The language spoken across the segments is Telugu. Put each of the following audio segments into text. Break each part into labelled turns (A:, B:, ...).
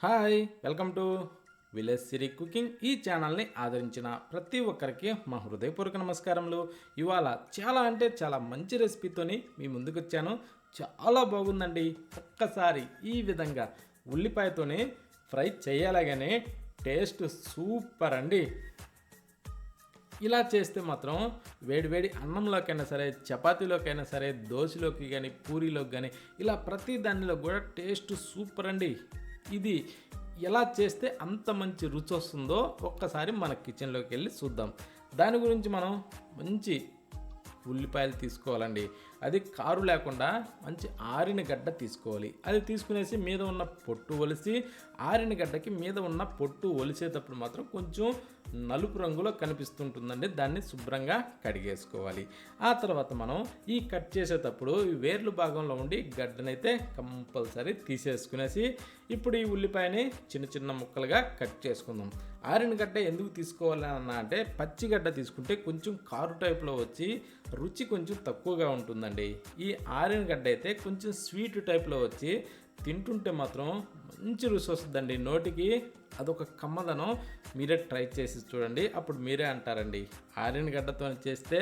A: Hi welcome to village Siri cooking. ఈ ఛానల్ని ఆదరించిన ప్రతి ఒక్కరికి మా హృదయపూర్వక నమస్కారములు. ఇవాళ చాలా అంటే చాలా మంచి రెసిపీతోని మీ ముందుకు వచ్చాను. చాలా బాగుందండి. ఒక్కసారి ఈ విధంగా ఉల్లిపాయతోని ఫ్రై చేయాలగానే టేస్ట్ సూపర్ అండి. ఇలా చేస్తే మాత్రం వేడివేడి అన్నంలోకైనా సరే, చపాతీలోకైనా సరే, దోశలోకి కానీ, పూరీలోకి కానీ, ఇలా ప్రతి దానిలో కూడా టేస్ట్ సూపర్ అండి. ఇది ఎలా చేస్తే అంత మంచి రుచి వస్తుందో ఒక్కసారి మన కిచెన్లోకి వెళ్ళి చూద్దాం. దాని గురించి మనం మంచి ఉల్లిపాయలు తీసుకోవాలండి. అది కారు లేకుండా మంచి ఆరిన గడ్డ తీసుకోవాలి. అది తీసుకునేసి మీద ఉన్న పొట్టు ఒలిసి, ఆరిన గడ్డకి మీద ఉన్న పొట్టు ఒలిసేటప్పుడు మాత్రం కొంచెం నలుపు రంగులో కనిపిస్తుంటుందండి. దాన్ని శుభ్రంగా కడిగేసుకోవాలి. ఆ తర్వాత మనం ఈ కట్ చేసేటప్పుడు ఈ వేర్లు భాగంలో ఉండి గడ్డనైతే కంపల్సరీ తీసేసుకునేసి ఇప్పుడు ఈ ఉల్లిపాయని చిన్న చిన్న ముక్కలుగా కట్ చేసుకుందాం. ఆరిన గడ్డ ఎందుకు తీసుకోవాలన్నా అంటే పచ్చిగడ్డ తీసుకుంటే కొంచెం కారు టైప్లో వచ్చి రుచి కొంచెం తక్కువగా ఉంటుందండి. ఈ ఆరిన గడ్డ అయితే కొంచెం స్వీట్ టైప్లో వచ్చి తింటుంటే మాత్రం మంచి రుచి వస్తుందండి నోటికి. అదొక కమ్మదనం. మీరే ట్రై చేసి చూడండి, అప్పుడు మీరే అంటారండి ఆరిన గడ్డతో చేస్తే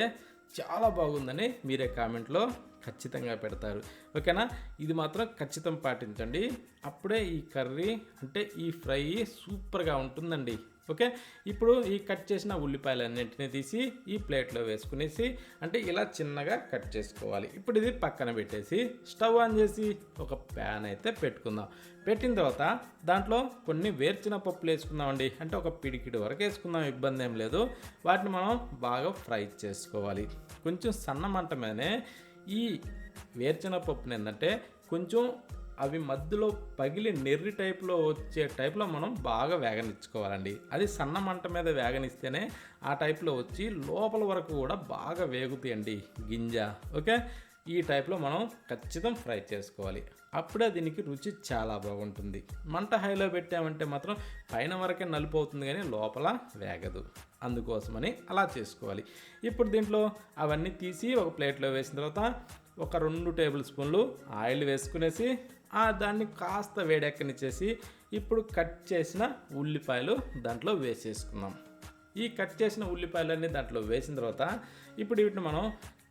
A: చాలా బాగుందని మీరే కామెంట్లో ఖచ్చితంగా పెడతారు. ఓకేనా? ఇది మాత్రం ఖచ్చితం పాటించండి. అప్పుడే ఈ కర్రీ అంటే ఈ ఫ్రై సూపర్గా ఉంటుందండి. ఓకే, ఇప్పుడు ఈ కట్ చేసిన ఉల్లిపాయలన్నింటినీ తీసి ఈ ప్లేట్లో వేసుకునేసి అంటే ఇలా చిన్నగా కట్ చేసుకోవాలి. ఇప్పుడు ఇది పక్కన పెట్టేసి స్టవ్ ఆన్ చేసి ఒక ప్యాన్ అయితే పెట్టుకుందాం. పెట్టిన తర్వాత దాంట్లో కొన్ని వేర్చిన పప్పులు వేసుకుందామండి. అంటే ఒక పిడికిడి వరకు వేసుకుందాం, ఇబ్బంది ఏం లేదు. వాటిని మనం బాగా ఫ్రై చేసుకోవాలి. కొంచెం సన్న మంట మీదనే ఈ వేర్చిన పప్పుని ఏంటంటే కొంచెం అవి మధ్యలో పగిలి నెర్రి టైప్లో వచ్చే టైప్లో మనం బాగా వేగనిచ్చుకోవాలండి. అది సన్న మంట మీద వేగనిస్తేనే ఆ టైప్లో వచ్చి లోపల వరకు కూడా బాగా వేగుతాయండి గింజ. ఓకే, ఈ టైప్లో మనం ఖచ్చితం ఫ్రై చేసుకోవాలి. అప్పుడే దీనికి రుచి చాలా బాగుంటుంది. మంట హైలో పెట్టామంటే మాత్రం పైన వరకే నలుపు అవుతుంది కానీ లోపల వేగదు. అందుకోసమని అలా చేసుకోవాలి. ఇప్పుడు దీంట్లో అవన్నీ తీసి ఒక ప్లేట్లో వేసిన తర్వాత ఒక 2 టేబుల్ స్పూన్లు ఆయిల్ వేసుకునేసి దాన్ని కాస్త వేడెక్కనిచ్చేసి ఇప్పుడు కట్ చేసిన ఉల్లిపాయలు దాంట్లో వేసేసుకుందాం. ఈ కట్ చేసిన ఉల్లిపాయలన్నీ దాంట్లో వేసిన తర్వాత ఇప్పుడు వీటిని మనం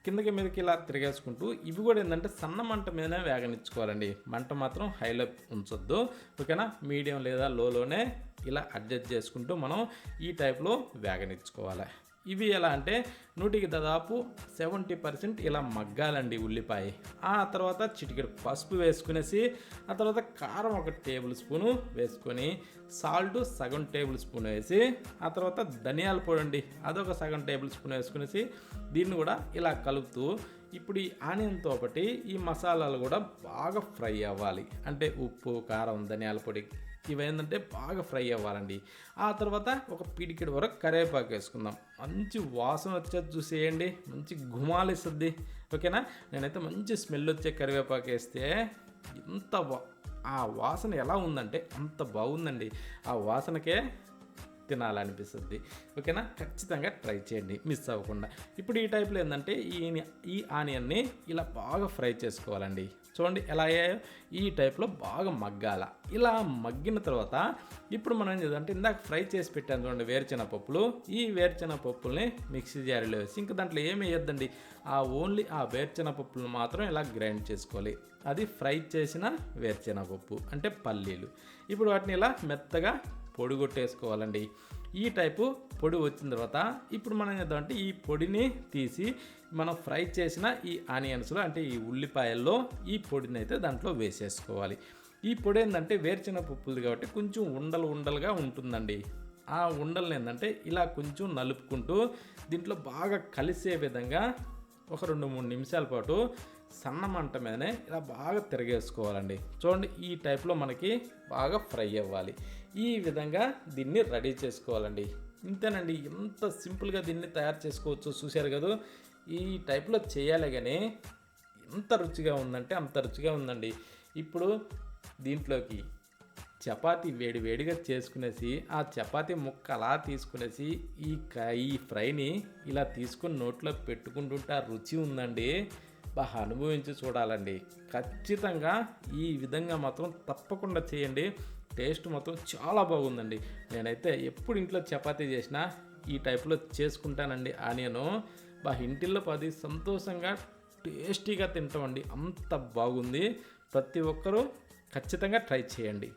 A: కిందకి మీదకి ఇలా తిరిగేసుకుంటూ ఇవి కూడా ఏంటంటే సన్న మంట మీదనే వేగనిచ్చుకోవాలండి. మంట మాత్రం హైలో ఉంచొద్దు. ఓకేనా? మీడియం లేదా లోలోనే ఇలా అడ్జస్ట్ చేసుకుంటూ మనం ఈ టైప్లో వేగనిచ్చుకోవాలి. ఇవి ఎలా అంటే 100కి దాదాపు 70% ఇలా మగ్గాలండి ఉల్లిపాయ. ఆ తర్వాత చిటికెడు పసుపు వేసుకునేసి ఆ తర్వాత కారం 1 టేబుల్ స్పూను వేసుకొని సాల్ట్ సగం టేబుల్ స్పూన్ వేసి ఆ తర్వాత ధనియాల పొడి అండి అదొక సగం టేబుల్ స్పూన్ వేసుకునేసి దీన్ని కూడా ఇలా కలుపుతూ ఇప్పుడు ఈ ఆనియన్తో పాటు ఈ మసాలాలు కూడా బాగా ఫ్రై అవ్వాలి. అంటే ఉప్పు, కారం, ధనియాల పొడి ఇవేంటంటే బాగా ఫ్రై అవ్వాలండి. ఆ తర్వాత ఒక పిడికిడి వరకు కరివేపాకు వేసుకుందాం. మంచి వాసన వచ్చేది చూసేయండి, మంచి గుమాలిస్తుంది. ఓకేనా? నేనైతే మంచి స్మెల్ వచ్చే కరివేపాకు వేస్తే ఎంత ఆ వాసన ఎలా ఉందంటే అంత బాగుందండి. ఆ వాసనకే తినాలనిపిస్తుంది. ఓకేనా? ఖచ్చితంగా ట్రై చేయండి మిస్ అవ్వకుండా. ఇప్పుడు ఈ టైప్లో ఏంటంటే ఈ ఆనియన్ని ఇలా బాగా ఫ్రై చేసుకోవాలండి. చూడండి ఎలా అయ్యాయో. ఈ టైప్లో బాగా మగ్గాల. ఇలా మగ్గిన తర్వాత ఇప్పుడు మనం ఏం చేద్దామంటే ఇందాక ఫ్రై చేసి పెట్టాను చూడండి వేరుచెన పప్పులు. ఈ వేరుచెన పప్పుల్ని మిక్సీ జారీలో వేసి ఇంకా దాంట్లో ఏమి వేయద్దండి, ఓన్లీ ఆ వేరుచెన పప్పులను మాత్రం ఇలా గ్రైండ్ చేసుకోవాలి. అది ఫ్రై చేసిన వేరుచెన పప్పు అంటే పల్లీలు. ఇప్పుడు వాటిని ఇలా మెత్తగా పొడి కొట్టేసుకోవాలండి. ఈ టైపు పొడి వచ్చిన తర్వాత ఇప్పుడు మనం చేద్దామంటే ఈ పొడిని తీసి మనం ఫ్రై చేసిన ఈ ఆనియన్స్లో అంటే ఈ ఉల్లిపాయల్లో ఈ పొడిని అయితే దాంట్లో వేసేసుకోవాలి. ఈ పొడి ఏంటంటే వేరుచెన పప్పులు కాబట్టి కొంచెం ఉండలుగా ఉంటుందండి. ఆ ఉండలు ఏంటంటే ఇలా కొంచెం నలుపుకుంటూ దీంట్లో బాగా కలిసే విధంగా ఒక 2-3 నిమిషాల పాటు సన్న మంట మీదనే ఇలా బాగా తిరగేసుకోవాలండి. చూడండి ఈ టైప్లో మనకి బాగా ఫ్రై అవ్వాలి. ఈ విధంగా దీన్ని రెడీ చేసుకోవాలండి. ఇంతేనండి, ఎంత సింపుల్గా దీన్ని తయారు చేసుకోవచ్చు చూశారు కదా. ఈ టైప్లో చేయాలి కానీ ఎంత రుచిగా ఉందంటే అంత రుచిగా ఉందండి. ఇప్పుడు దీంట్లోకి చపాతీ వేడిగా చేసుకునేసి ఆ చపాతీ ముక్క అలా తీసుకునేసి ఈ ఫ్రైని ఇలా తీసుకొని నోట్లో పెట్టుకుంటుంటే ఆ రుచి ఉందండి. బాగా అనుభవించి చూడాలండి. ఖచ్చితంగా ఈ విధంగా మాత్రం తప్పకుండా చేయండి. టేస్ట్ మాత్రం చాలా బాగుందండి. నేనైతే ఎప్పుడు ఇంట్లో చపాతీ చేసినా ఈ టైప్లో చేసుకుంటానండి. ఆనియను ఇంటిల్లో 10 సంతోషంగా టేస్టీగా తింటామండి. అంత బాగుంది. ప్రతి ఒక్కరూ ఖచ్చితంగా ట్రై చేయండి.